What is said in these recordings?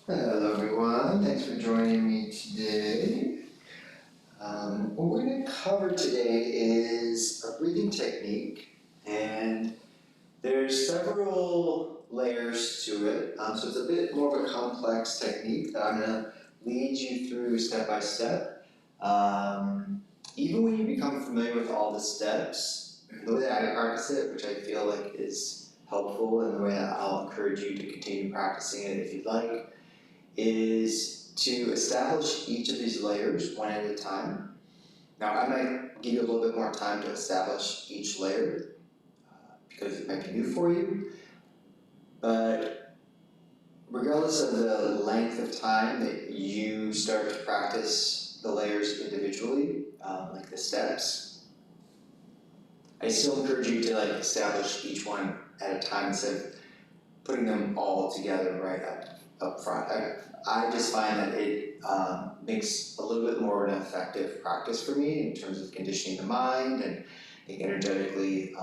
Hello everyone, thanks for joining me today. What we're going to cover today is a breathing technique, and there's several layers to it, so it's a bit more of a complex technique that I'm going to lead you through step by step. Even when you become familiar with all the steps, the way that I practice it, which I feel like is helpful, and the way that I'll encourage you to continue practicing it if you'd like, is to establish each of these layers one at a time. Now, I might give you a little bit more time to establish each layer because it might be new for you, but regardless of the length of time that you start to practice the layers individually, like the steps, I still encourage you to establish each one at a time instead of putting them all together right up front. I just find that it makes a little bit more of an effective practice for me in terms of conditioning the mind, and I think energetically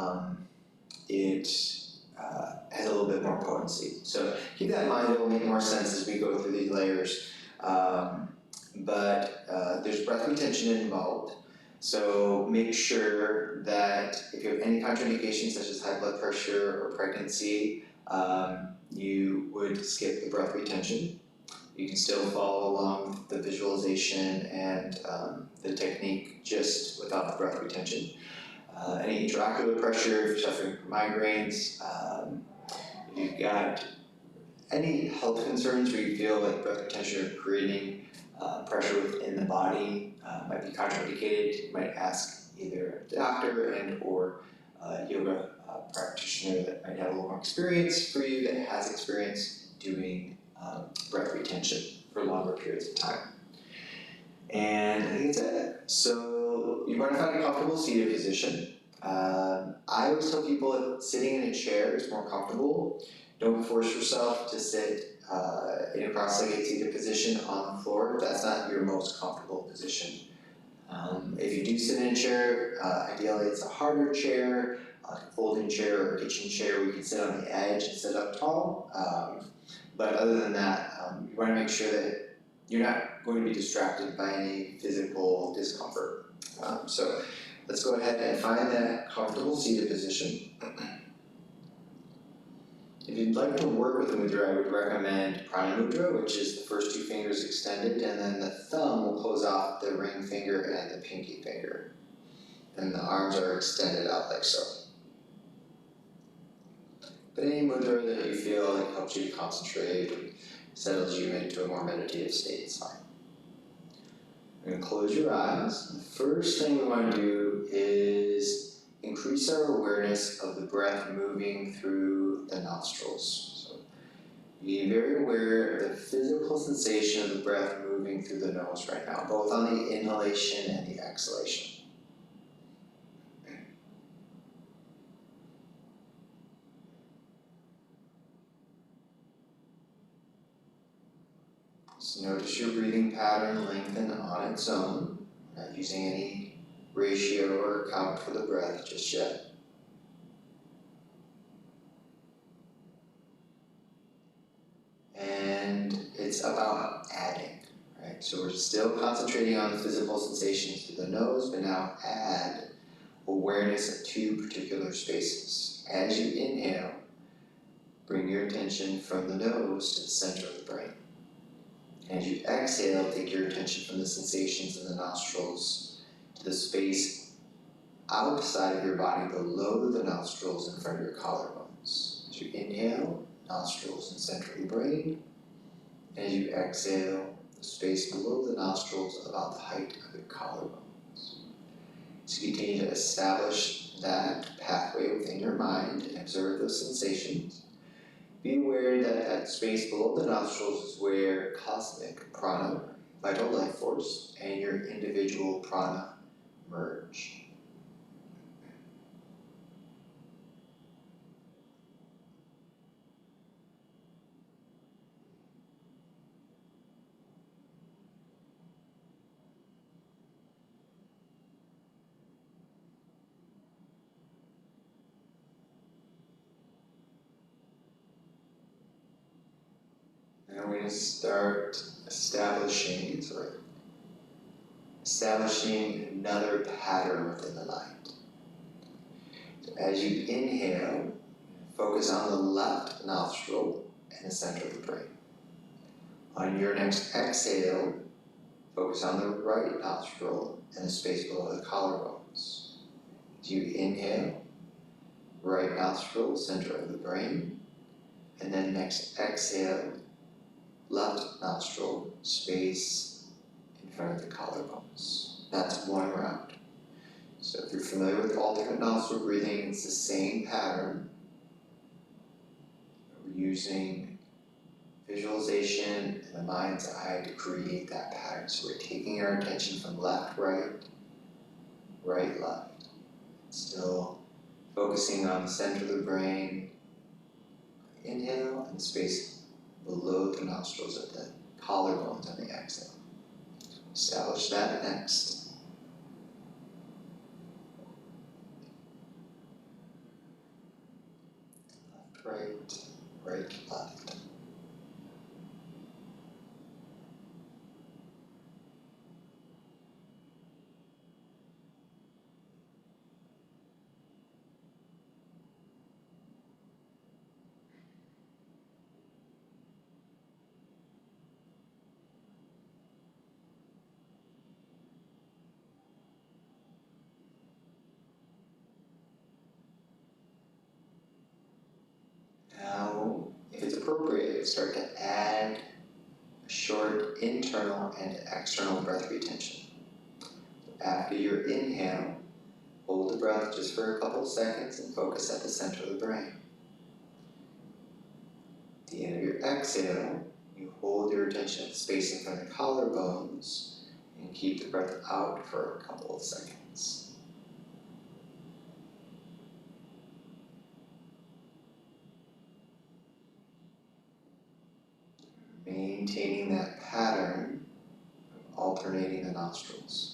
it has a little bit more potency. So keep that in mind, it will make more sense as we go through these layers. But there's breath retention involved. So make sure that if you have any contraindications such as high blood pressure or pregnancy, you would skip the breath retention. You can still follow along with the visualization and the technique just without the breath retention. Any intraocular pressure, if you're suffering from migraines, if you've got any health concerns where you feel like breath retention or creating pressure within the body might be contraindicated, you might ask either a doctor and or yoga practitioner that might have a little more experience for you, that has experience doing breath retention for longer periods of time. And I think that's it. So you want to find a comfortable seated position. I always tell people that sitting in a chair is more comfortable. Don't force yourself to sit in a cross-legged seated position on the floor if that's not your most comfortable position. If you do sit in a chair, ideally it's a harder chair, like a folding chair or a kitchen chair where you can sit on the edge and sit up tall. But other than that, you want to make sure that you're not going to be distracted by any physical discomfort. So let's go ahead and find that comfortable seated position. If you'd like to work with a mudra, I would recommend Pranayama, which is the first two fingers extended, and then the thumb will close off the ring finger and the pinky finger. And the arms are extended out like so. But any mudra that you feel like helps you to concentrate and settles you into a more meditative state is fine. You're going to close your eyes. The first thing we want to do is increase our awareness of the breath moving through the nostrils. So be very aware of the physical sensation of the breath moving through the nose right now, both on the inhalation and the exhalation. So notice your breathing pattern lengthen on its own, not using any ratio or count for the breath just yet. And it's about adding, right? So we're still concentrating on the physical sensations through the nose, but now add awareness of two particular spaces. As you inhale, bring your attention from the nose to the center of the brain. As you exhale, take your attention from the sensations in the nostrils to the space outside of your body below the nostrils in front of your collarbones. As you inhale, nostrils and center of the brain. As you exhale, the space below the nostrils about the height of your collarbones. So continue to establish that pathway within your mind and observe those sensations. Be aware that that space below the nostrils is where cosmic prana, vital life force, and your individual prana merge. Now we're going to start establishing another pattern within the mind. So as you inhale, focus on the left nostril and the center of the brain. On your next exhale, focus on the right nostril and the space below the collarbones. As you inhale, right nostril, center of the brain, and then next exhale, left nostril, space in front of the collarbones. That's one round. So if you're familiar with alternate nostril breathing, it's the same pattern. We're using visualization in the mind's eye to create that pattern. So we're taking our attention from left, right, right, left. Still focusing on the center of the brain. Inhale and the space below the nostrils at the collarbones on the exhale. Establish that next. Left, right, right, left. Now, if it's appropriate, start to add a short internal and external breath retention. After your inhale, hold the breath just for a couple of seconds and focus at the center of the brain. At the end of your exhale, you hold your attention at the space in front of the collarbones and keep the breath out for a couple of seconds. Maintaining that pattern of alternating the nostrils.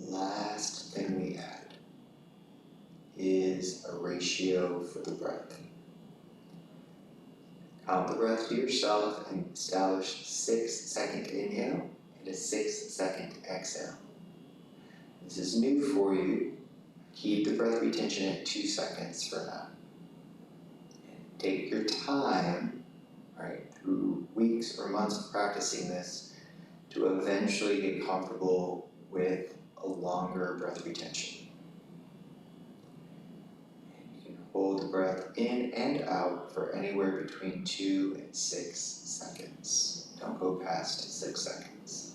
Last thing we add is a ratio for the breath. Count the breath to yourself and establish 6-second inhale and a 6-second exhale. This is new for you. Keep the breath retention at 2 seconds for now. And take your time, right, through weeks or months of practicing this to eventually get comfortable with a longer breath retention. And you can hold the breath in and out for anywhere between 2 and 6 seconds. Don't go past 6 seconds.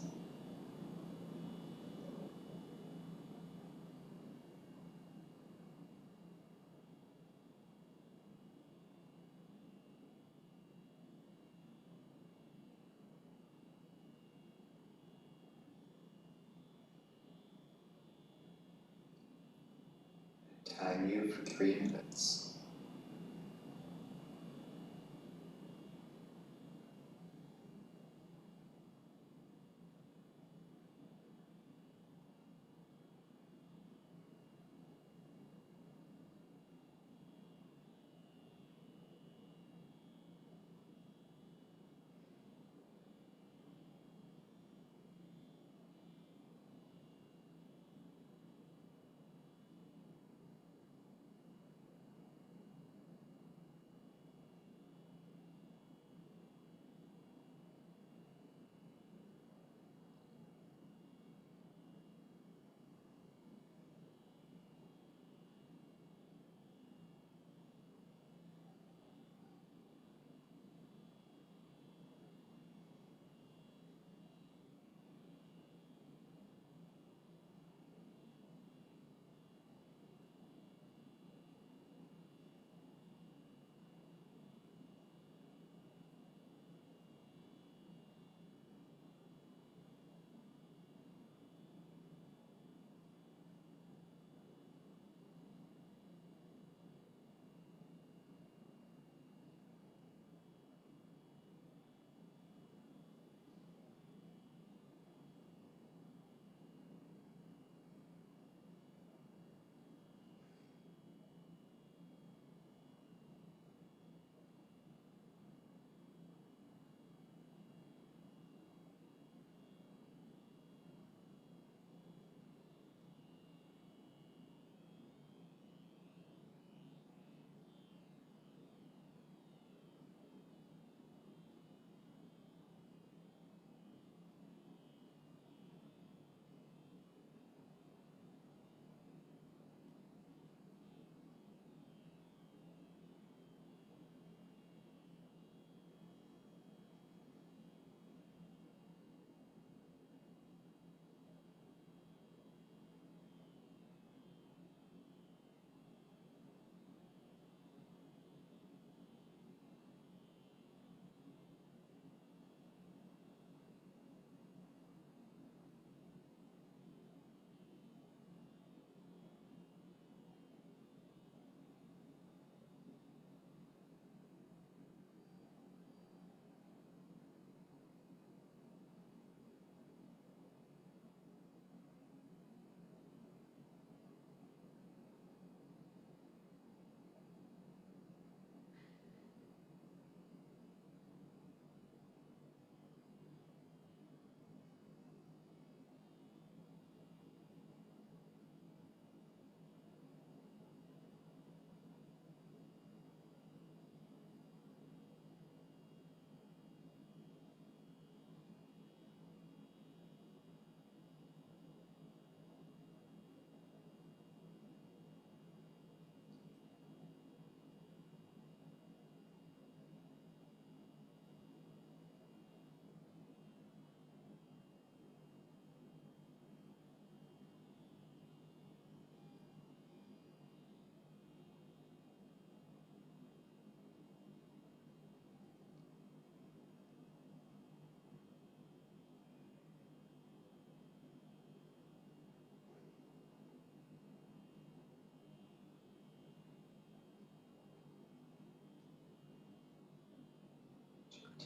Time you for 3 minutes.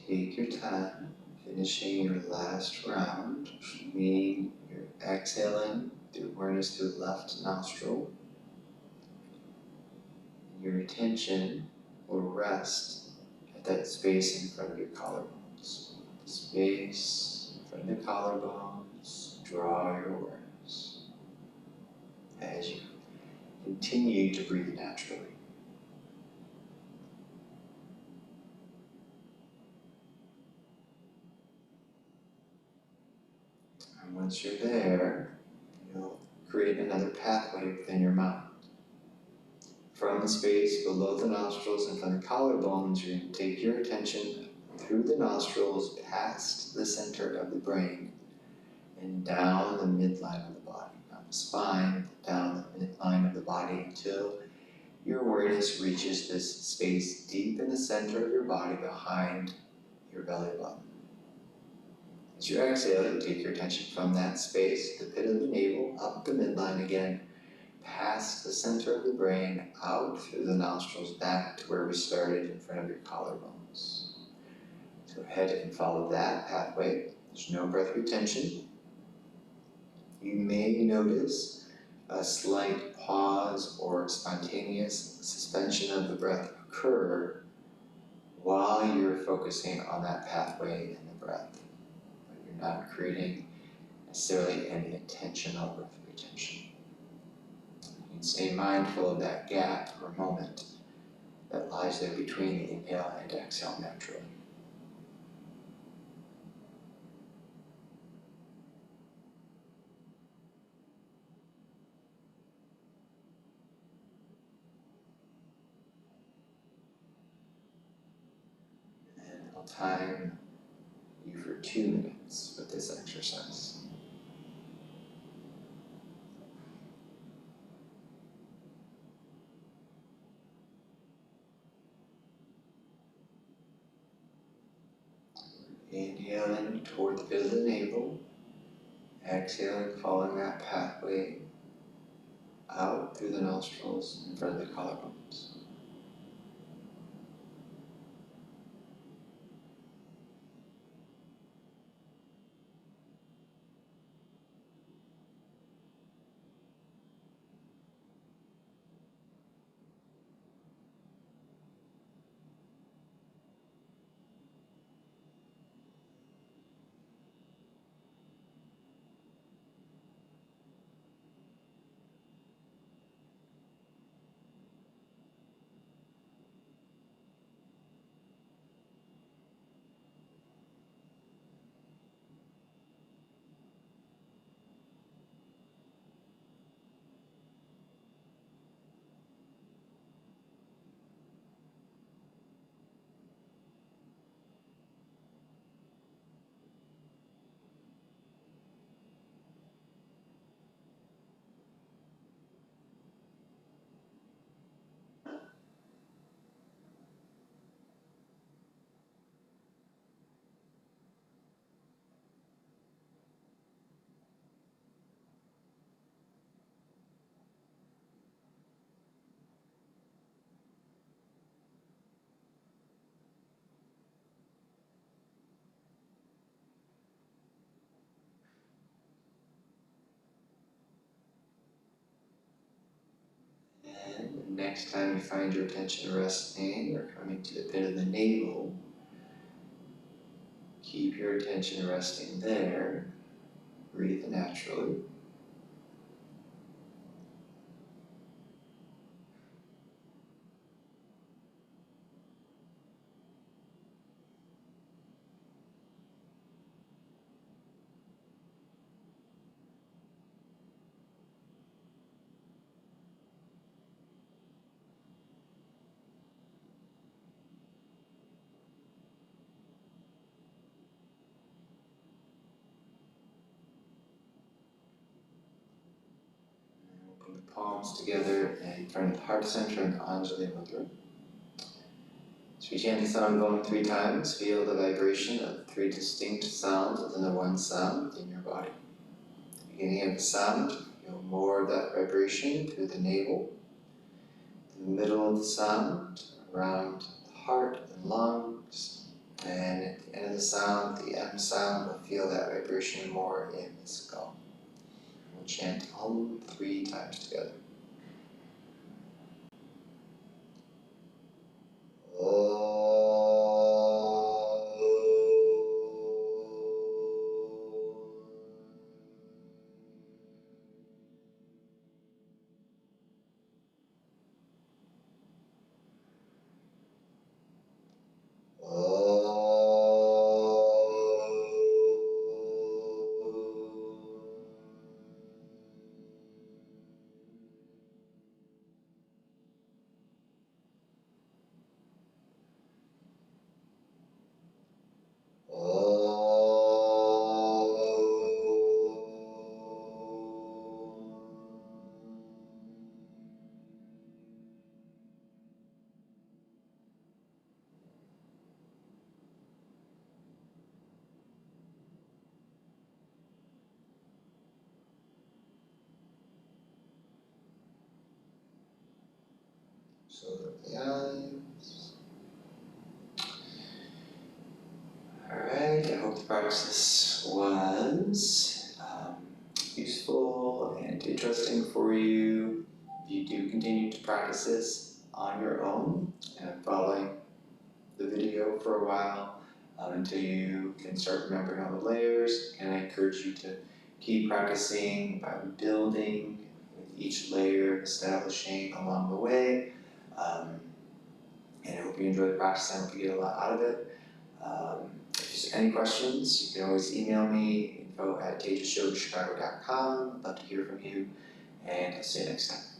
Take your time, finishing your last round, meaning you're exhaling through awareness through the left nostril. Your attention will rest at that space in front of your collarbones. The space in front of the collarbones, draw your awareness as you continue to breathe naturally. And once you're there, you'll create another pathway within your mind. From the space below the nostrils and from the collarbones, you're going to take your attention through the nostrils, past the center of the brain, and down the midline of the body. Not the spine, but down the midline of the body until your awareness reaches this space deep in the center of your body behind your belly button. As you exhale, you take your attention from that space, the pit of the navel, up the midline again, past the center of the brain, out through the nostrils, back to where we started in front of your collarbones. So go ahead and follow that pathway. There's no breath retention. You may notice a slight pause or spontaneous suspension of the breath occur while you're focusing on that pathway and the breath. But you're not creating necessarily any intentional breath retention. You can stay mindful of that gap or moment that lies there between the inhale and exhale naturally. And I'll time you for 2 minutes with this exercise. Inhaling toward the pit of the navel, exhaling, following that pathway out through the nostrils in front of the collarbones. And the next time you find your attention resting or coming to the pit of the navel, keep your attention resting there. Breathe naturally. Open the palms together in front of the heart center and Anjali Mudra. As we chant the sound going 3 times, feel the vibration of 3 distinct sounds within the one sound within your body. At the beginning of the sound, feel more of that vibration through the navel. In the middle of the sound, around the heart and lungs, And at the end of the sound, the M sound, we'll feel that vibration more in the skull. We'll chant Om 3 times together. So the eyes. Alright, I hope the practice was useful and interesting for you. If you do continue to practice this on your own and following the video for a while until you can start remembering all the layers, and I encourage you to keep practicing by building with each layer, establishing along the way. And I hope you enjoy the practice. I hope you get a lot out of it. If there's any questions, you can always email me, info@tejasyogachicago.com. I'd love to hear from you, and I'll see you next time.